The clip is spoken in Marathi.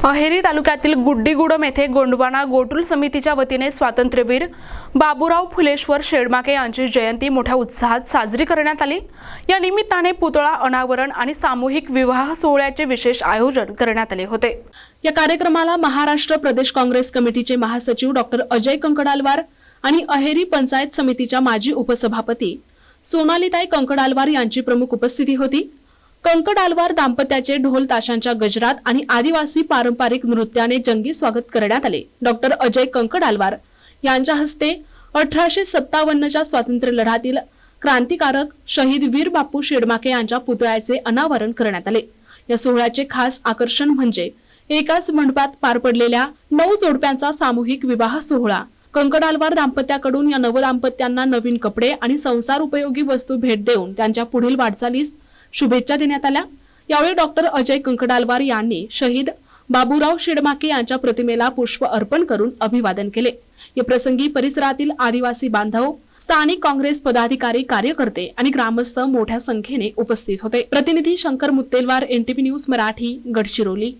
अहेरी तालुक्यातील गुड्डीगुडम येथे गोंडवाना गोटुल समितीच्या वतीने स्वातंत्र्यवीर बाबूराव फुलेश्वर शेडमाके यांची जयंती मोठ्या उत्साहात साजरी करण्यात आली। या निमित्ताने पुतळा अनावरण आणि सामूहिक विवाह सोहळ्याचे विशेष आयोजन करण्यात आले होते। या कार्यक्रमाला महाराष्ट्र प्रदेश काँग्रेस कमिटीचे महासचिव डॉक्टर अजय कंकडालवार आणि अहेरी पंचायत समितीच्या माजी उपसभापती सोनालीताई कंकडालवार यांची प्रमुख उपस्थिती होती। कंकडालवार दाम्पत्याचे ढोल ताशांच्या गजरात आणि आदिवासी पारंपरिक नृत्याने जंगी स्वागत करण्यात आले। डॉक्टर अजय कंकडालवार यांच्या हस्ते 1857च्या स्वातंत्र्य लढ्यातील क्रांतिकारक शहीद वीर बापू शेडमाके यांच्या पुतळ्याचे अनावरण करण्यात आले। या सोहळ्याचे खास आकर्षण म्हणजे एकाच मंडपात पार पडलेल्या 9 जोडप्यांचा सामूहिक विवाह सोहळा। कंकडालवार दाम्पत्याकडून या नवदाम्पत्यांना नवीन कपडे आणि संसार उपयोगी वस्तू भेट देऊन त्यांच्या पुढील वाटचालीस शुभेच्छा देण्यात आल्या। यावेळी डॉक्टर अजय कंकडालवार यांनी शहीद बाबूराव शेडमाके यांच्या प्रतिमेला पुष्प अर्पण करून अभिवादन केले। या प्रसंगी परिसरातील आदिवासी बांधव, स्थानिक काँग्रेस पदाधिकारी, कार्यकर्ते आणि ग्रामस्थ मोठ्या संख्येने उपस्थित होते। प्रतिनिधी शंकर मुत्तेलवार, NTV न्यूज मराठी, गडचिरोली।